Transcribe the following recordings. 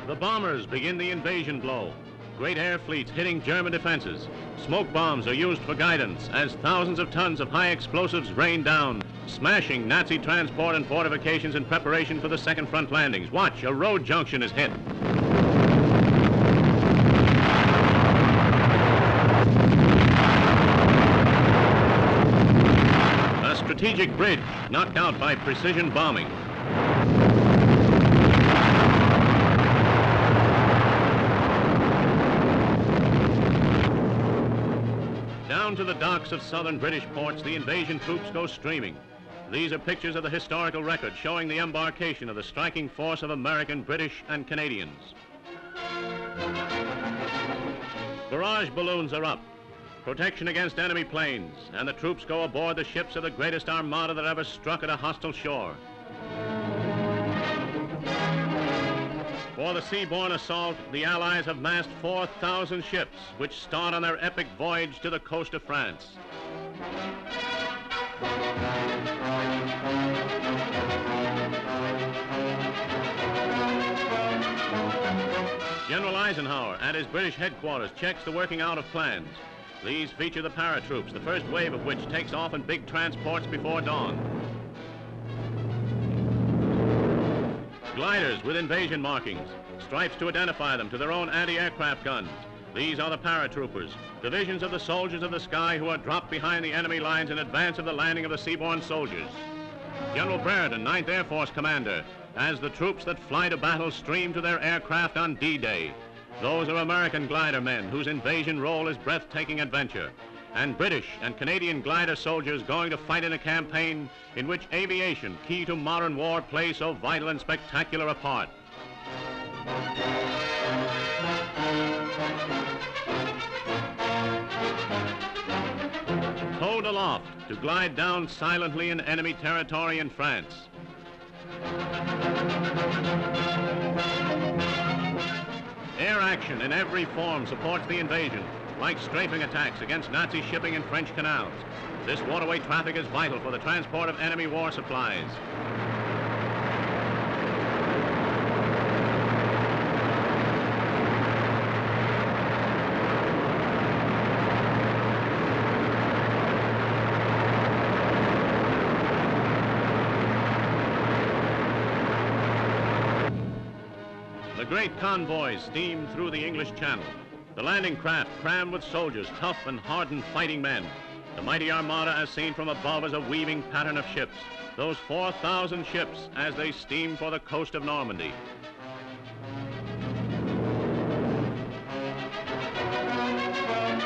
The bombers begin the invasion blow. Great air fleets hitting German defenses. Smoke bombs are used for guidance as thousands of tons of high explosives rain down, smashing Nazi transport and fortifications in preparation for the second front landings. Watch, a road junction is hit. A strategic bridge knocked out by precision bombing. Down to the docks of southern British ports, the invasion troops go streaming. These are pictures of the historical record showing the embarkation of the striking force of American, British, and Canadians. Barrage balloons are up, protection against enemy planes, and the troops go aboard the ships of the greatest armada that ever struck at a hostile shore. For the Seaborne Assault, the Allies have massed 4,000 ships, which start on their epic voyage to the coast of France. General Eisenhower, at his British headquarters, checks the working out of plans. These feature the Paratroops, the first wave of which takes off in big transports before dawn. Gliders with invasion markings, stripes to identify them to their own anti-aircraft guns. These are the paratroopers, divisions of the soldiers of the sky who are dropped behind the enemy lines in advance of the landing of the seaborne soldiers. General Brereton, 9th Air Force Commander, as the troops that fly to battle stream to their aircraft on D-Day. Those are American glider men whose invasion role is breathtaking adventure, and British and Canadian glider soldiers going to fight in a campaign in which aviation, key to modern war, plays so vital and spectacular a part. Towed aloft to glide down silently in enemy territory in France. Air action in every form supports the invasion, like strafing attacks against Nazi shipping in French canals. This waterway traffic is vital for the transport of enemy war supplies. The great convoys steam through the English Channel. The landing craft crammed with soldiers, tough and hardened fighting men. The mighty armada as seen from above is a weaving pattern of ships. Those 4,000 ships as they steam for the coast of Normandy.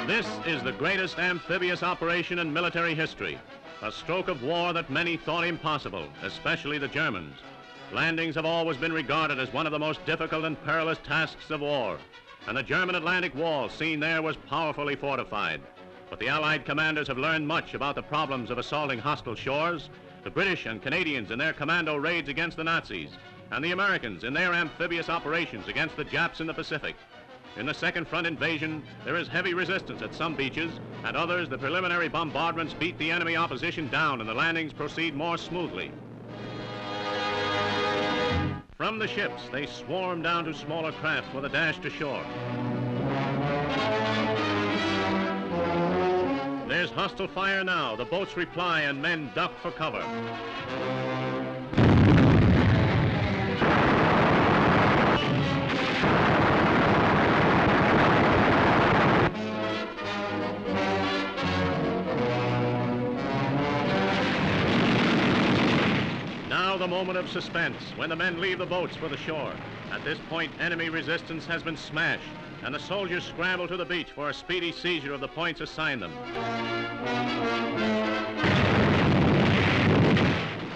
This is the greatest amphibious operation in military history. A stroke of war that many thought impossible, especially the Germans. Landings have always been regarded as one of the most difficult and perilous tasks of war, and the German Atlantic Wall seen there was powerfully fortified. But the Allied commanders have learned much about the problems of assaulting hostile shores, the British and Canadians in their commando raids against the Nazis, and the Americans in their amphibious operations against the Japs in the Pacific. In the second front invasion, there is heavy resistance at some beaches. At others, the preliminary bombardments beat the enemy opposition down and the landings proceed more smoothly. From the ships, they swarm down to smaller craft with a dash to shore. There's hostile fire now. The boats reply and men duck for cover. Now the moment of suspense, when the men leave the boats for the shore. At this point, enemy resistance has been smashed, and the soldiers scramble to the beach for a speedy seizure of the points assigned them.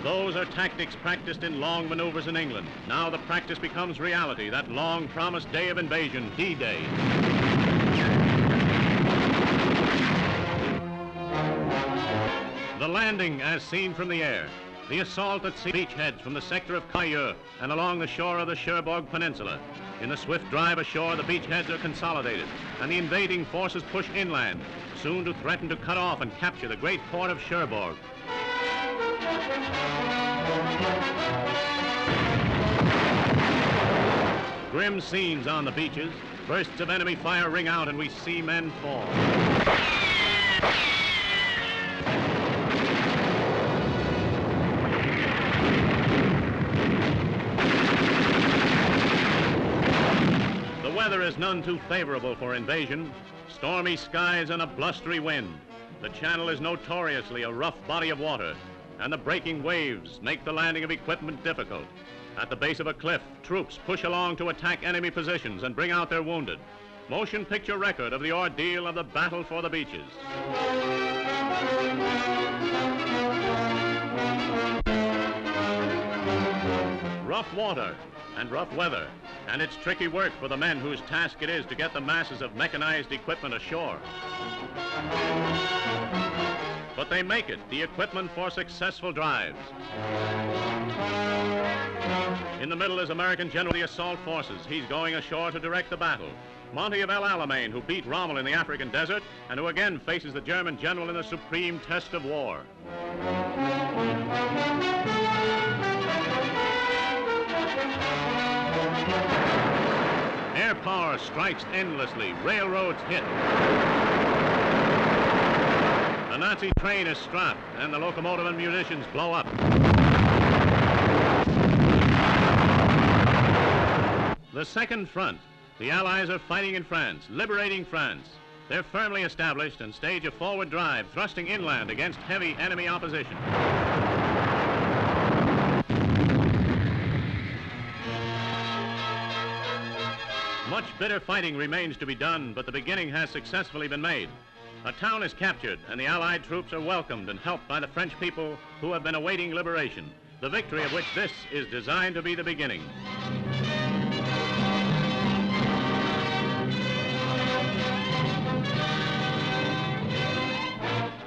Those are tactics practiced in long maneuvers in England. Now the practice becomes reality, that long-promised day of invasion, D-Day. The landing as seen from the air. The assault at sea beachheads from the sector of Caillou and along the shore of the Cherbourg Peninsula. In the swift drive ashore, the beachheads are consolidated, and the invading forces push inland, soon to threaten to cut off and capture the great port of Cherbourg. Grim scenes on the beaches. Bursts of enemy fire ring out, and we see men fall. The weather is none too favorable for invasion. Stormy skies and a blustery wind. The channel is notoriously a rough body of water, and the breaking waves make the landing of equipment difficult. At the base of a cliff, troops push along to attack enemy positions and bring out their wounded. Motion picture record of the ordeal of the battle for the beaches. Rough water and rough weather, and it's tricky work for the men whose task it is to get the masses of mechanized equipment ashore. But they make it the equipment for successful drives. In the middle is American General of the Assault Forces. He's going ashore to direct the battle. Monty of El Alamein, who beat Rommel in the African desert, and who again faces the German general in the supreme test of war. Air power strikes endlessly. Railroads hit. The Nazi train is strapped, and the locomotive and munitions blow up. The second front. The Allies are fighting in France, liberating France. They're firmly established and stage a forward drive, thrusting inland against heavy enemy opposition. Much bitter fighting remains to be done, but the beginning has successfully been made. A town is captured, and the Allied troops are welcomed and helped by the French people who have been awaiting liberation, the victory of which this is designed to be the beginning.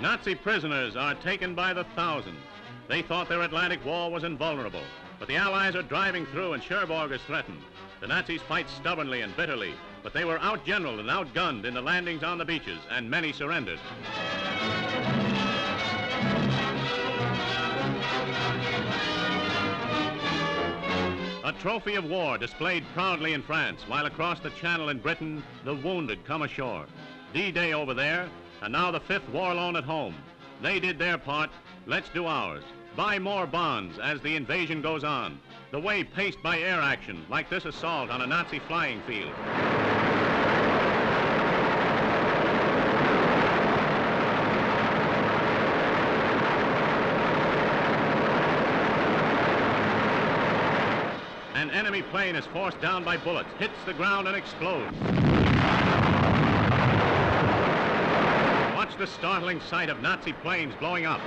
Nazi prisoners are taken by the thousands. They thought their Atlantic wall was invulnerable, but the Allies are driving through and Cherbourg is threatened. The Nazis fight stubbornly and bitterly, but they were outgeneraled and outgunned in the landings on the beaches, and many surrendered. A trophy of war displayed proudly in France, while across the Channel in Britain, the wounded come ashore. D-Day over there, and now the 5th War Loan at home. They did their part, let's do ours. Buy more bonds as the invasion goes on. The way paced by air action, like this assault on a Nazi flying field. An enemy plane is forced down by bullets, hits the ground and explodes. Watch the startling sight of Nazi planes blowing up.